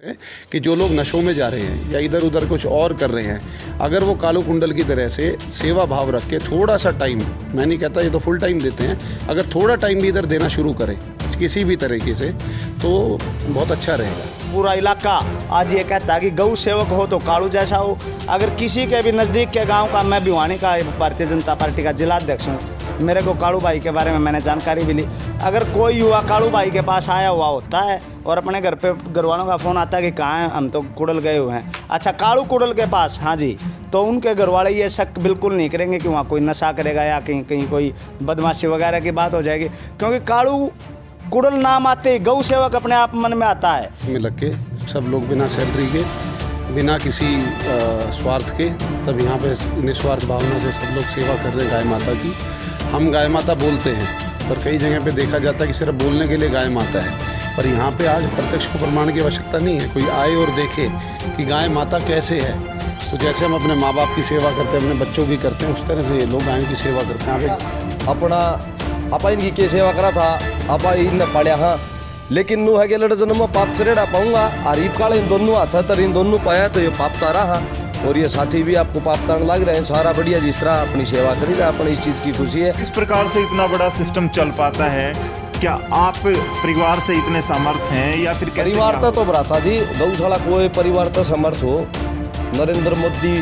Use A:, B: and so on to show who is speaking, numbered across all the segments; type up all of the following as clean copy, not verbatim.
A: कि जो लोग नशों में जा रहे हैं या इधर उधर कुछ और कर रहे हैं, अगर वो कालू कुंडल की तरह से सेवा भाव रख के थोड़ा सा टाइम, मैं नहीं कहता ये तो फुल टाइम देते हैं, अगर थोड़ा टाइम भी इधर देना शुरू करें किसी भी तरीके से तो बहुत अच्छा रहेगा।
B: पूरा इलाका आज ये कहता है कि गौ सेवक हो तो कालू जैसा हो। अगर किसी के भी नज़दीक के गांव का, मैं भिवानी का भारतीय जनता पार्टी का जिलाध्यक्ष हूँ, मेरे को कालू भाई के बारे में मैंने जानकारी मिली। अगर कोई युवा कालू भाई के पास आया हुआ होता है और अपने घर पे घर वालों का फ़ोन आता है कि कहाँ हैं, हम तो कुड़ल गए हुए हैं, अच्छा कालू कुड़ल के पास, हाँ जी, तो उनके घर वाले ये शक बिल्कुल नहीं करेंगे कि वहाँ कोई नशा करेगा या कहीं कहीं कोई बदमाशी वगैरह की बात हो जाएगी, क्योंकि कालू कुड़ल नाम आते ही गौ सेवक अपने आप मन में आता है।
A: में लग के सब लोग बिना सैलरी के, बिना किसी स्वार्थ के, तब यहाँ पे निस्वार्थ भावना से सब लोग सेवा कर रहे हैं गाय माता की। हम गाय माता बोलते हैं, पर कई जगह पे देखा जाता है कि सिर्फ बोलने के लिए गाय माता है, पर यहाँ पे आज प्रत्यक्ष को प्रमाण की आवश्यकता नहीं है। कोई आए और देखे कि गाय माता कैसे है, तो जैसे हम अपने माँ बाप की सेवा करते हैं, अपने बच्चों की करते हैं, उस तरह से ये लोग गायों की सेवा करते हैं।
C: अपना आपा इनकी के सेवा करा था, आपा इन पाया हाँ, लेकिन नू है कि लड़ जन्म में पाप करेड़ा पाऊंगा, अरीब काल इन दोनों हाथ तर इन दोनों पाया तो ये पाप तारा हाँ, और ये साथी भी आपको पाप तान लग रहे हैं। सारा बढ़िया जिस तरह अपनी सेवा करी रहा, अपनी इस चीज़ की खुशी है।
D: इस प्रकार से इतना बड़ा सिस्टम चल पाता है, क्या आप परिवार से इतने समर्थ हैं या फिर
C: परिवार तो भ्राता जी, गौशाला कोई परिवार तो समर्थ हो। नरेंद्र मोदी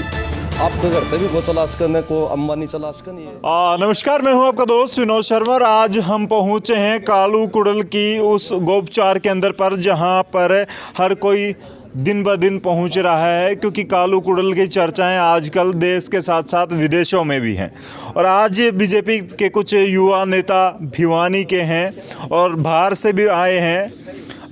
C: आपके घर पे भी को चला सकने को, अंबानी चला सकनी है।
D: नमस्कार, मैं हूं आपका दोस्त विनोद शर्मा और आज हम पहुंचे हैं कालू कुड़ल की उस गोपचार केंद्र पर, जहां पर हर कोई दिन ब दिन पहुंच रहा है, क्योंकि कालू कुड़ल की चर्चाएं आजकल देश के साथ साथ विदेशों में भी हैं। और आज बीजेपी के कुछ युवा नेता भिवानी के हैं और बाहर से भी आए हैं,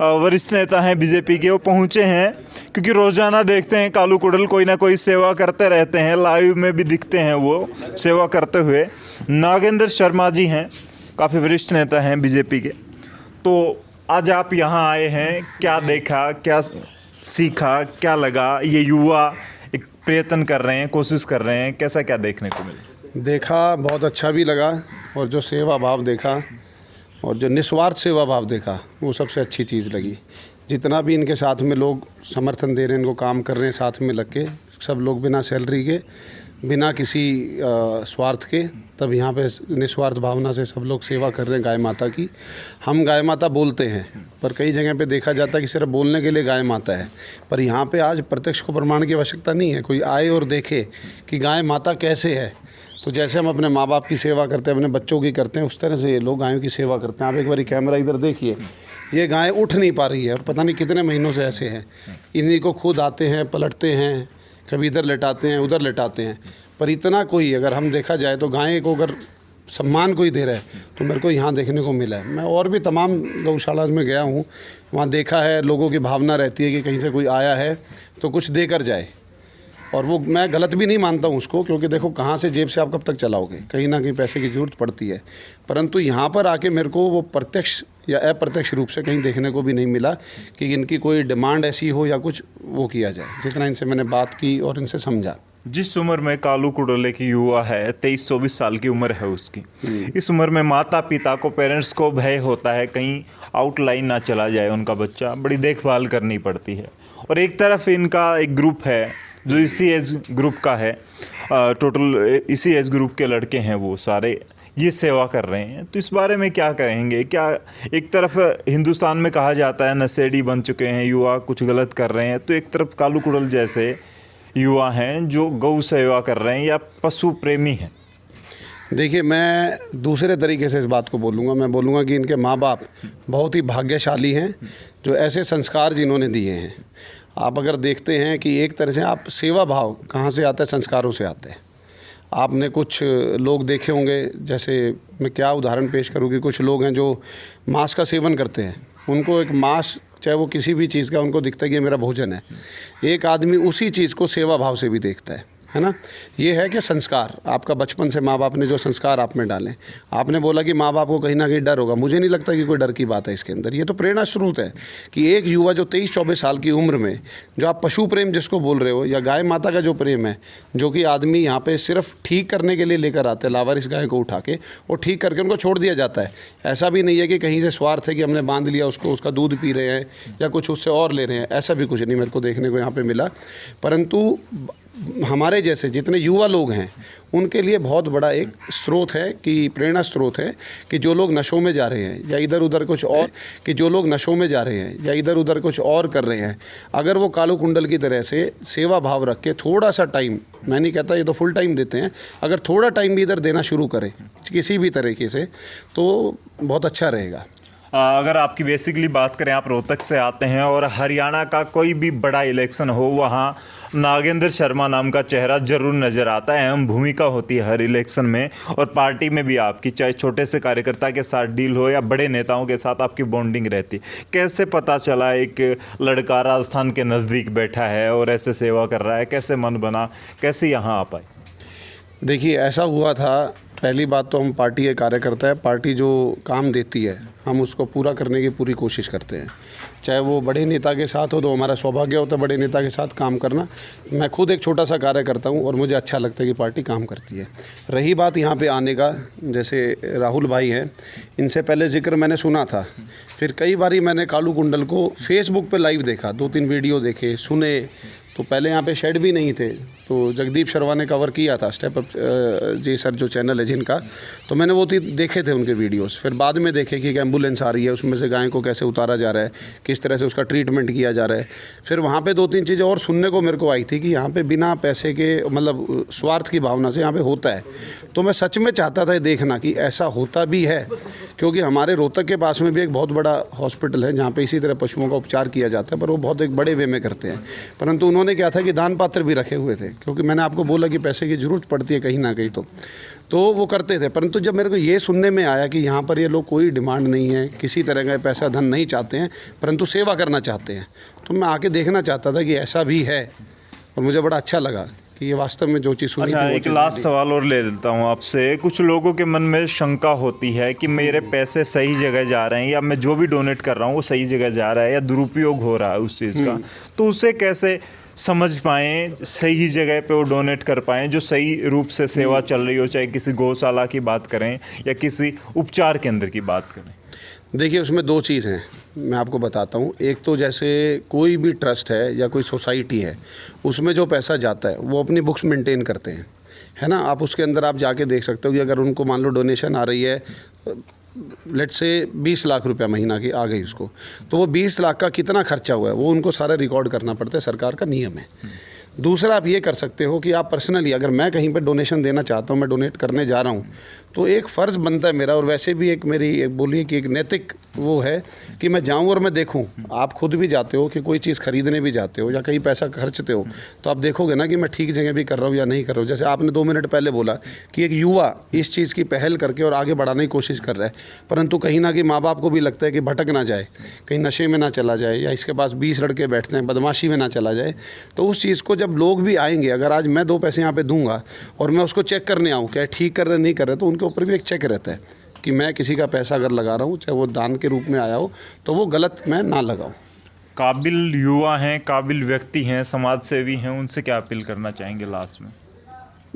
D: वरिष्ठ नेता हैं बीजेपी के, वो पहुंचे हैं क्योंकि रोज़ाना देखते हैं कालू कुड़ल कोई ना कोई सेवा करते रहते हैं, लाइव में भी दिखते हैं वो सेवा करते हुए। नागेंद्र शर्मा जी हैं, काफ़ी वरिष्ठ नेता हैं बीजेपी के। तो आज आप यहाँ आए हैं, क्या देखा, क्या सीखा, क्या लगा? ये युवा एक प्रयत्न कर रहे हैं, कोशिश कर रहे हैं, कैसा क्या देखने को मिला?
A: देखा, बहुत अच्छा भी लगा, और जो सेवा भाव देखा और जो निस्वार्थ सेवा भाव देखा वो सबसे अच्छी चीज़ लगी। जितना भी इनके साथ में लोग समर्थन दे रहे हैं, इनको काम कर रहे हैं साथ में लग के, सब लोग बिना सैलरी के, बिना किसी स्वार्थ के, तब यहाँ पे निस्वार्थ भावना से सब लोग सेवा कर रहे हैं गाय माता की। हम गाय माता बोलते हैं, पर कई जगह पे देखा जाता है कि सिर्फ बोलने के लिए गाय माता है, पर यहाँ पे आज प्रत्यक्ष को प्रमाण की आवश्यकता नहीं है। कोई आए और देखे कि गाय माता कैसे है, तो जैसे हम अपने माँ बाप की सेवा करते हैं, अपने बच्चों की करते हैं, उस तरह से ये लोग गायों की सेवा करते हैं। आप एक बार कैमरा इधर देखिए, ये गाय उठ नहीं पा रही है और पता नहीं कितने महीनों से ऐसे हैं। इन्हीं को खुद आते हैं, पलटते हैं, कभी इधर लेटाते हैं, उधर लेटाते हैं, पर इतना कोई अगर हम देखा जाए तो गाय को अगर सम्मान कोई दे रहा है तो मेरे को यहाँ देखने को मिला है। मैं और भी तमाम गौशाला में गया हूँ, वहाँ देखा है, लोगों की भावना रहती है कि कहीं से कोई आया है तो कुछ देकर जाए, और वो मैं गलत भी नहीं मानता हूँ उसको, क्योंकि देखो कहाँ से जेब से आप कब तक चलाओगे, कहीं ना कहीं पैसे की ज़रूरत पड़ती है। परंतु यहाँ पर आके मेरे को वो प्रत्यक्ष या अप्रत्यक्ष रूप से कहीं देखने को भी नहीं मिला कि इनकी कोई डिमांड ऐसी हो या कुछ वो किया जाए। जितना इनसे मैंने बात की और इनसे समझा,
D: जिस उम्र में कालू कुड़ले की युवा है, 23-24 साल की उम्र है उसकी, इस उम्र में माता पिता को, पेरेंट्स को भय होता है कहीं आउटलाइन ना चला जाए उनका बच्चा, बड़ी देखभाल करनी पड़ती है। और एक तरफ इनका एक ग्रुप है जो इसी एज ग्रुप का है, टोटल इसी एज ग्रुप के लड़के हैं, वो सारे ये सेवा कर रहे हैं। तो इस बारे में क्या कहेंगे? क्या एक तरफ हिंदुस्तान में कहा जाता है नशेड़ी बन चुके हैं युवा, कुछ गलत कर रहे हैं, तो एक तरफ कालू कुड़ल जैसे युवा हैं जो गौ सेवा कर रहे हैं या पशु प्रेमी हैं।
A: देखिए, मैं दूसरे तरीके से इस बात को बोलूँगा। मैं बोलूँगा कि इनके माँ बाप बहुत ही भाग्यशाली हैं जो ऐसे संस्कार जिन्होंने दिए हैं। आप अगर देखते हैं कि एक तरह से आप सेवा भाव कहाँ से आता है, संस्कारों से आता है। आपने कुछ लोग देखे होंगे, जैसे मैं क्या उदाहरण पेश करूँ कि कुछ लोग हैं जो मांस का सेवन करते हैं, उनको एक मांस, चाहे वो किसी भी चीज़ का, उनको दिखता है कि ये मेरा भोजन है। एक आदमी उसी चीज़ को सेवा भाव से भी देखता है। है ना। ये है कि संस्कार, आपका बचपन से माँ बाप ने जो संस्कार आप में डालें। आपने बोला कि माँ बाप को कहीं ना कहीं डर होगा, मुझे नहीं लगता कि कोई डर की बात है इसके अंदर। ये तो प्रेरणा स्रोत है कि एक युवा जो 23-24 साल की उम्र में, जो आप पशु प्रेम जिसको बोल रहे हो, या गाय माता का जो प्रेम है, जो कि आदमी यहाँ पे सिर्फ ठीक करने के लिए लेकर आते हैं, लावारिस गाय को उठा के और ठीक करके उनको छोड़ दिया जाता है। ऐसा भी नहीं है कि कहीं से स्वार्थ है कि हमने बांध लिया उसको, उसका दूध पी रहे हैं या कुछ उससे और ले रहे हैं, ऐसा भी कुछ नहीं मेरे को देखने को यहाँ पे मिला। परंतु हमारे जैसे जितने युवा लोग हैं उनके लिए बहुत बड़ा एक स्रोत है, कि प्रेरणा स्रोत है, कि जो लोग नशों में जा रहे हैं या इधर उधर कुछ और, कि जो लोग नशों में जा रहे हैं या इधर उधर कुछ और कर रहे हैं, अगर वो कालू कुंडल की तरह से सेवा भाव रख के थोड़ा सा टाइम, मैं नहीं कहता ये तो फुल टाइम देते हैं, अगर थोड़ा टाइम भी इधर देना शुरू करें किसी भी तरीके से तो बहुत अच्छा रहेगा।
D: अगर आपकी बेसिकली बात करें, आप रोहतक से आते हैं और हरियाणा का कोई भी बड़ा इलेक्शन हो, वहाँ नागेंद्र शर्मा नाम का चेहरा जरूर नज़र आता है। अहम भूमिका होती है हर इलेक्शन में, और पार्टी में भी आपकी, चाहे छोटे से कार्यकर्ता के साथ डील हो या बड़े नेताओं के साथ आपकी बॉन्डिंग रहती। कैसे पता चला एक लड़का राजस्थान के नज़दीक बैठा है और ऐसे सेवा कर रहा है, कैसे मन बना, कैसे यहाँ आ पाए?
A: देखिए, ऐसा हुआ था, पहली बात तो हम पार्टी के कार्यकर्ता है, पार्टी जो काम देती है हम उसको पूरा करने की पूरी कोशिश करते हैं। चाहे वो बड़े नेता के साथ हो तो हमारा सौभाग्य होता है बड़े नेता के साथ काम करना। मैं खुद एक छोटा सा कार्यकर्ता हूँ और मुझे अच्छा लगता है कि पार्टी काम करती है। रही बात यहाँ पे आने का, जैसे राहुल भाई हैं, इनसे पहले जिक्र मैंने सुना था, फिर कई बारी मैंने कालू कुंडल को फेसबुक पे लाइव देखा, 2-3 वीडियो देखे, सुने। तो पहले यहाँ पे शेड भी नहीं थे, तो जगदीप शर्मा ने कवर किया था, स्टेप अप जी सर जो चैनल है जिनका, तो मैंने वो देखे थे उनके वीडियोस। फिर बाद में देखे कि एक एम्बुलेंस आ रही है, उसमें से गाय को कैसे उतारा जा रहा है, किस तरह से उसका ट्रीटमेंट किया जा रहा है। फिर वहाँ पे 2-3 चीज़ें और सुनने को मेरे को आई थी कि यहाँ पे बिना पैसे के, मतलब स्वार्थ की भावना से यहाँ पे होता है। तो मैं सच में चाहता था देखना कि ऐसा होता भी है, क्योंकि हमारे रोहतक के पास में भी एक बहुत बड़ा हॉस्पिटल है जहाँ पे इसी तरह पशुओं का उपचार किया जाता है, पर वो बहुत एक बड़े वे में करते हैं। परंतु उन्होंने क्या था कि दान पात्र भी रखे हुए थे, क्योंकि मैंने आपको बोला कि पैसे की ज़रूरत पड़ती है कहीं ना कहीं, तो वो करते थे। परंतु जब मेरे को ये सुनने में आया कि यहाँ पर ये लोग कोई डिमांड नहीं है, किसी तरह का पैसा धन नहीं चाहते हैं, परंतु सेवा करना चाहते हैं, तो मैं आके देखना चाहता था कि ऐसा भी है, और मुझे बड़ा अच्छा लगा कि ये वास्तव में जो चीज़ सुनी।
D: अच्छा, एक लास्ट सवाल और ले लेता हूँ आपसे। कुछ लोगों के मन में शंका होती है कि मेरे पैसे सही जगह जा रहे हैं, या मैं जो भी डोनेट कर रहा हूँ वो सही जगह जा रहा है, या दुरुपयोग हो रहा है उस चीज़ का, तो उसे कैसे समझ पाएँ, सही जगह पे वो डोनेट कर पाएँ, जो सही रूप से सेवा चल रही हो, चाहे किसी गौशाला की बात करें या किसी उपचार केंद्र की बात करें?
A: देखिए, उसमें 2 चीज़ हैं, मैं आपको बताता हूँ। एक तो जैसे कोई भी ट्रस्ट है या कोई सोसाइटी है, उसमें जो पैसा जाता है वो अपनी बुक्स मेंटेन करते हैं, है ना। आप उसके अंदर आप जाके देख सकते हो कि अगर उनको मान लो डोनेशन आ रही है, लेट से 20 लाख रुपया महीना की आ गई उसको, तो वो 20 लाख का कितना खर्चा हुआ है वो उनको सारा रिकॉर्ड करना पड़ता है, सरकार का नियम है। दूसरा, आप ये कर सकते हो कि आप पर्सनली, अगर मैं कहीं पर डोनेशन देना चाहता हूँ, मैं डोनेट करने जा रहा हूँ, तो एक फ़र्ज़ बनता है मेरा, और वैसे भी एक मेरी एक बोलिए कि एक नैतिक वो है कि मैं जाऊँ और मैं देखूँ। आप खुद भी जाते हो कि कोई चीज़ ख़रीदने भी जाते हो या कहीं पैसा खर्चते हो, तो आप देखोगे ना कि मैं ठीक जगह भी कर रहा हूँ या नहीं कर रहा हूँ। जैसे आपने 2 मिनट पहले बोला कि एक युवा इस चीज़ की पहल करके और आगे बढ़ाने की कोशिश कर रहा है, परंतु कहीं ना कहीं माँ बाप को भी लगता है कि भटक ना जाए, कहीं नशे में ना चला जाए, या इसके पास 20 लड़के बैठते हैं बदमाशी में ना चला जाए। तो उस चीज़ को जब लोग भी आएंगे, अगर आज मैं 2 पैसे यहाँ पे दूंगा और मैं उसको चेक करने आऊँ क्या ठीक कर रहे नहीं कर रहे, तो उनके ऊपर भी एक चेक रहता है कि मैं किसी का पैसा अगर लगा रहा हूँ, चाहे वो दान के रूप में आया हो, तो वो गलत मैं ना लगाऊँ।
D: काबिल युवा हैं, काबिल व्यक्ति हैं, समाज सेवी हैं, उनसे क्या अपील करना चाहेंगे लास्ट में?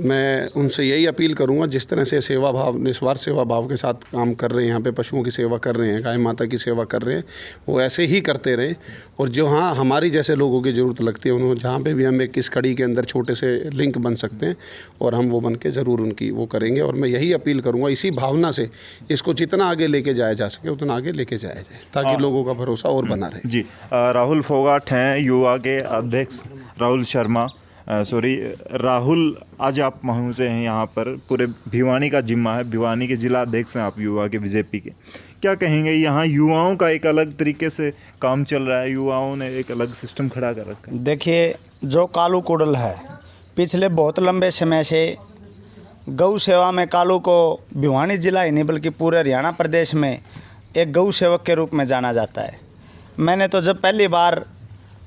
A: मैं उनसे यही अपील करूंगा, जिस तरह से सेवा भाव, निस्वार्थ सेवा भाव के साथ काम कर रहे हैं, यहाँ पे पशुओं की सेवा कर रहे हैं, गाय माता की सेवा कर रहे हैं, वो ऐसे ही करते रहें। और जो हाँ हमारी जैसे लोगों की ज़रूरत लगती है, उन्होंने जहाँ पे भी हम एक इस कड़ी के अंदर छोटे से लिंक बन सकते हैं, और हम वो बन के ज़रूर उनकी वो करेंगे। और मैं यही अपील करूँगा, इसी भावना से इसको जितना आगे लेके जाया जा सके उतना आगे लेके जाया जाए, ताकि लोगों का भरोसा और बना रहे।
D: जी, राहुल फोगाट हैं, युवा के अध्यक्ष राहुल शर्मा, राहुल, आज आप पहुँचे हैं यहाँ पर, पूरे भिवानी का जिम्मा है, भिवानी के जिला अध्यक्ष हैं आप युवा के, बीजेपी के। क्या कहेंगे, यहाँ युवाओं का एक अलग तरीके से काम चल रहा है, युवाओं ने एक अलग सिस्टम खड़ा कर रखा है।
B: देखिए, जो कालू कुडल है, पिछले बहुत लंबे समय से गौ सेवा में कालू को भिवानी जिला ही नहीं बल्कि पूरे हरियाणा प्रदेश में एक गौ सेवक के रूप में जाना जाता है। मैंने तो जब पहली बार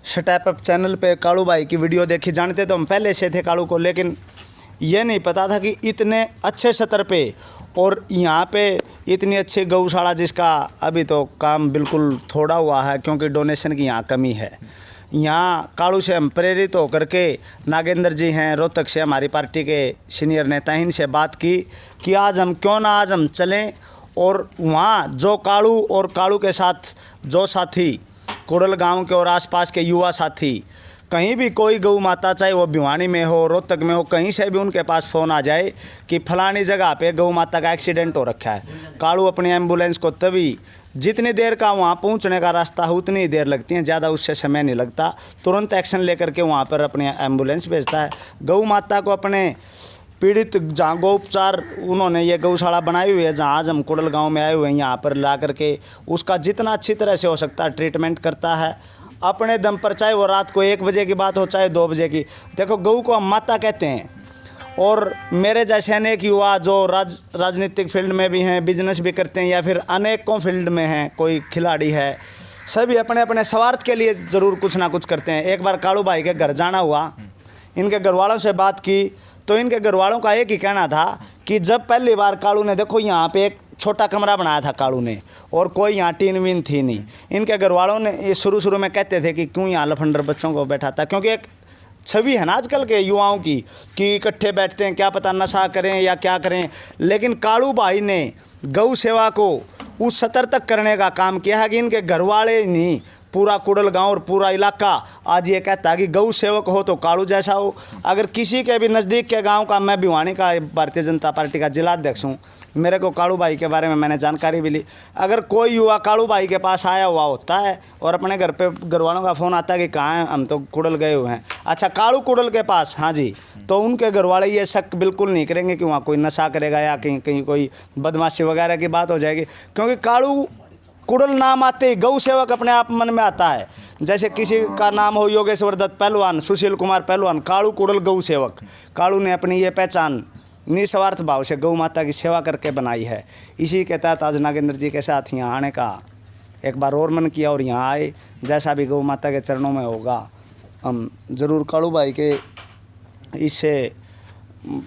B: स्टेप अप चैनल पे कालू भाई की वीडियो देखी, जानते तो हम पहले से थे कालू को, लेकिन ये नहीं पता था कि इतने अच्छे स्तर पे और यहाँ पे इतनी अच्छी गौशाला जिसका अभी तो काम बिल्कुल थोड़ा हुआ है क्योंकि डोनेशन की यहाँ कमी है। यहाँ कालू से हम प्रेरित होकर के नागेंद्र जी हैं रोहतक से, हमारी पार्टी के सीनियर नेता, इनसे बात की कि आज हम चलें और वहाँ जो कालू और कालू के साथ जो साथी कुड़ल गांव के और आसपास के युवा साथी, कहीं भी कोई गौ माता, चाहे वो भिवानी में हो, रोहतक में हो, कहीं से भी उनके पास फ़ोन आ जाए कि फलानी जगह पे गौ माता का एक्सीडेंट हो रखा है, कालू अपनी एम्बुलेंस को तभी, जितनी देर का वहाँ पहुँचने का रास्ता है उतनी ही देर लगती है, ज़्यादा उससे समय नहीं लगता, तुरंत एक्शन लेकर के वहाँ पर अपनी एम्बुलेंस भेजता है। गौ माता को अपने पीड़ित जहाँ गौ उपचार उन्होंने ये गौशाला बनाई हुई है, जहाँ आज हम कुड़ल गांव में आए हुए हैं, यहाँ पर ला करके उसका जितना अच्छी तरह से हो सकता है ट्रीटमेंट करता है अपने दम पर, चाहे वो रात को 1 बजे की बात हो चाहे 2 बजे की। देखो गऊ को हम माता कहते हैं, और मेरे जैसे अनेक युवा जो राजनीतिक फील्ड में भी हैं, बिजनेस भी करते हैं या फिर अनेकों फील्ड में हैं, कोई खिलाड़ी है, सभी अपने अपने स्वार्थ के लिए ज़रूर कुछ ना कुछ करते हैं। एक बार कालू भाई के घर जाना हुआ, इनके घर वालों से बात की तो इनके घर वालों का एक ही कहना था कि जब पहली बार कालू ने, देखो यहाँ पे एक छोटा कमरा बनाया था कालू ने और कोई यहाँ टीन वीन थी नहीं, इनके घर वालों ने ये शुरू में कहते थे कि क्यों यहाँ लफंडर बच्चों को बैठाता, क्योंकि एक छवि है ना आजकल के युवाओं की कि इकट्ठे बैठते हैं, क्या पता नशा करें या क्या करें। लेकिन कालू भाई ने गौ सेवा को उस स्तर तक करने का काम किया है कि इनके घर वाले नहीं, पूरा कुड़ल गांव और पूरा इलाका आज ये कहता है कि गौ सेवक हो तो कालू जैसा हो। अगर किसी के भी नज़दीक के गांव का, मैं भिवानी का भारतीय जनता पार्टी का जिला अध्यक्ष हूँ, मेरे को कालू भाई के बारे में मैंने जानकारी भी ली, अगर कोई युवा कालू भाई के पास आया हुआ होता है और अपने घर पे घर वालों का फ़ोन आता है कि कहाँ हैं, हम तो कुड़ल गए हुए हैं, अच्छा कालू कुड़ल के पास, हाँ जी, तो उनके घर वाले ये शक बिल्कुल नहीं करेंगे कि वहाँ कोई नशा करेगा या कहीं कोई बदमाशी वगैरह की बात हो जाएगी, क्योंकि कालू कुड़ल नाम आते ही गौ सेवक अपने आप मन में आता है। जैसे किसी का नाम हो योगेश्वर दत्त पहलवान, सुशील कुमार पहलवान, कालू कुड़ल गौ सेवक। कालू ने अपनी ये पहचान निस्वार्थ भाव से गौ माता की सेवा करके बनाई है। इसी के तहत आज नागेंद्र जी के साथ यहाँ आने का एक बार और मन किया और यहाँ आए। जैसा भी गौ माता के चरणों में होगा हम ज़रूर कालू भाई के इससे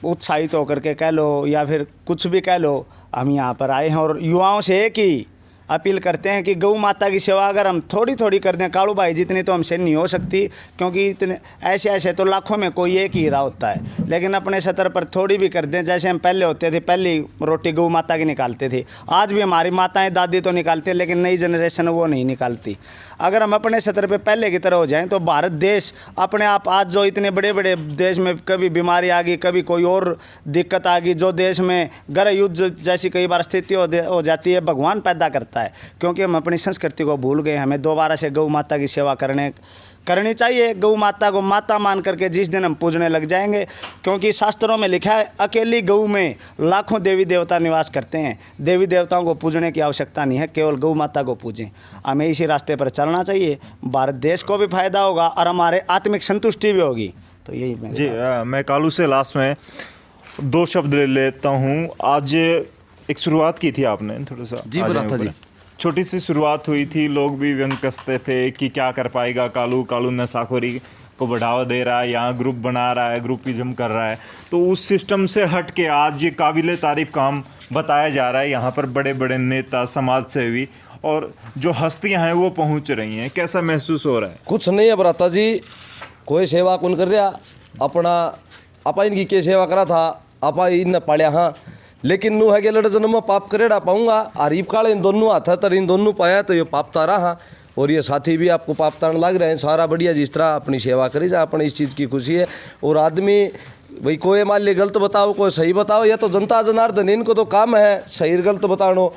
B: उत्साहित होकर के कह लो या फिर कुछ भी कह लो, हम यहाँ पर आए हैं और युवाओं से एक ही अपील करते हैं कि गौ माता की सेवा अगर हम थोड़ी थोड़ी कर दें, कालू भाई जितनी तो हमसे नहीं हो सकती क्योंकि इतने ऐसे तो लाखों में कोई एक ही हीरा होता है, लेकिन अपने स्तर पर थोड़ी भी कर दें। जैसे हम पहले होते थे, पहली रोटी गौ माता की निकालते थे, आज भी हमारी माताएं दादी तो निकालती है लेकिन नई जनरेशन वो नहीं निकालती। अगर हम अपने स्तर पर पहले की तरह हो जाएँ तो भारत देश अपने आप, आज जो इतने बड़े बड़े देश में कभी बीमारी आ गई, कभी कोई और दिक्कत आ गई, जो देश में गृह युद्ध जैसी कई बार स्थिति हो जाती है, भगवान पैदा करता है, क्योंकि हम अपनी संस्कृति को भूल गए। हमें दोबारा से गौ माता की सेवा करनी चाहिए। गौ माता को माता मान करके जिस दिन हम पूजने लग जाएंगे, क्योंकि शास्त्रों में लिखा है अकेली गऊ में लाखों देवी देवता निवास करते हैं। देवी देवताओं को पूजने की आवश्यकता नहीं है, केवल गौ माता को पूजें। हमें इसी रास्ते पर चलना चाहिए, भारत देश को भी फायदा होगा और हमारे आत्मिक संतुष्टि भी होगी। तो यही
D: जी, मैं कालू से लास्ट में 2 शब्द ले लेता हूँ। आज एक शुरुआत की थी आपने, थोड़ा सा
C: जी बोला था जी,
D: छोटी सी शुरुआत हुई थी, लोग भी व्यंग कसते थे कि क्या कर पाएगा कालू नशाखोरी को बढ़ावा दे रहा है, यहाँ ग्रुप बना रहा है, ग्रुपिज्म कर रहा है। तो उस सिस्टम से हट के आज ये काबिले तारीफ़ काम बताया जा रहा है। यहाँ पर बड़े बड़े नेता, समाज सेवी और जो हस्तियाँ हैं वो पहुँच रही हैं। कैसा महसूस हो रहा है?
C: कुछ नहीं है भ्राता जी, कोई सेवा कौन कर रहा, अपना आपा इनकी के सेवा करा था, आपा इन पालिया हाँ, लेकिन नू है कि लड़ जन्म में पाप करेड़ा पाऊंगा, आरीफ काले इन दोनों हाथ तर इन दोनों पाया तो ये पाप तारा हाँ, और ये साथी भी आपको पाप तारण लग रहे हैं। सारा बढ़िया जिस तरह अपनी सेवा करी जा, अपनी इस चीज़ की खुशी है। और आदमी भाई कोई मान ली गलत बताओ, कोई सही बताओ, या तो जनता जनार्दन इनको तो काम है सही गलत बताओ,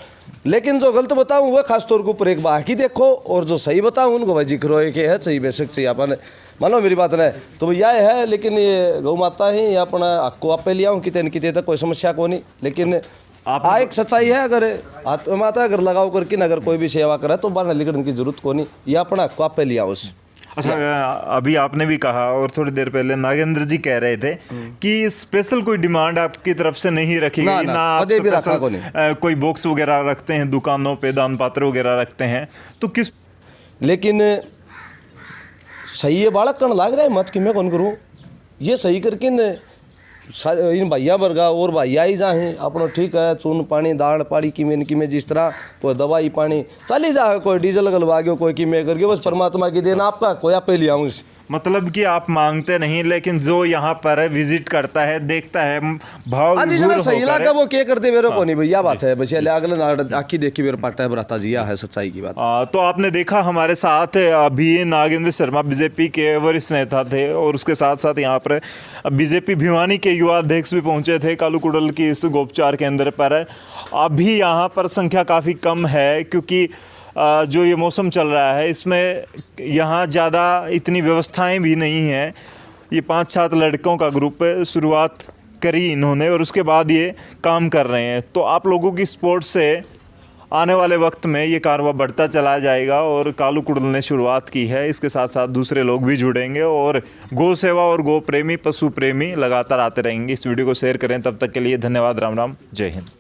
C: लेकिन जो गलत बताऊँ वह खासतौर के ऊपर एक बाकी देखो, और जो सही बताऊँ उनको भाई जिक्र हो के है सही बेशक चाहिए अपन मानो मेरी बात नहीं तो भैया है। लेकिन ये गौ माता ही या अपना आपको आप पे लिया हूँ कितने तक कोई समस्या को नहीं, लेकिन आप एक सच्चाई है, अगर आत्माता अगर लगाओ करके अगर कोई भी सेवा करे तो बाहर निकलने की जरूरत को नहीं, या अपना आपको आप पे लिया उस।
D: अच्छा, अभी आपने भी कहा और थोड़ी देर पहले नागेंद्र जी कह रहे थे कि स्पेशल कोई डिमांड आपकी तरफ से नहीं रखी गई, ना आप कोई बॉक्स वगैरह रखते हैं दुकानों पे, दान पात्र वगैरह रखते हैं, तो किस,
C: लेकिन सही है बालक कण लाग रहा है मत कि मैं कौन करूँ ये सही करके न इन भैया वर्गा और भैया ही जाए अपना ठीक है चून पानी दाल पाड़ी किमें जिस तरह कोई दवाई पानी चली जा कोई डीजल गलवा गयो कोई किमें करके बस परमात्मा की देन आपका कोई आप ले आऊँ
D: मतलब कि आप मांगते नहीं लेकिन जो यहाँ पर विजिट करता है देखता है भाव
C: हाँ जी सही लगा वो क्या करते मेरे को नहीं भैया बात है बस अगले आखी देखी मेरे पाटा बराता जिया है सच्चाई की बात।
D: तो आपने देखा हमारे साथ अभी नागेंद्र शर्मा बीजेपी के वरिष्ठ नेता थे और उसके साथ साथ यहाँ पर बीजेपी भिवानी के युवा अध्यक्ष भी पहुँचे थे कालू कुडल की इस गोपचार केंद्र पर। अभी यहाँ पर संख्या काफ़ी कम है क्योंकि जो ये मौसम चल रहा है इसमें यहाँ ज़्यादा इतनी व्यवस्थाएं भी नहीं हैं। ये 5-7 लड़कों का ग्रुप शुरुआत करी इन्होंने और उसके बाद ये काम कर रहे हैं। तो आप लोगों की सपोर्ट से आने वाले वक्त में ये कारवां बढ़ता चला जाएगा और कालू कुडल ने शुरुआत की है, इसके साथ साथ दूसरे लोग भी जुड़ेंगे और गौ सेवा और गौ प्रेमी पशु प्रेमी लगातार आते रहेंगे। इस वीडियो को शेयर करें, तब तक के लिए धन्यवाद। राम राम, जय हिंद।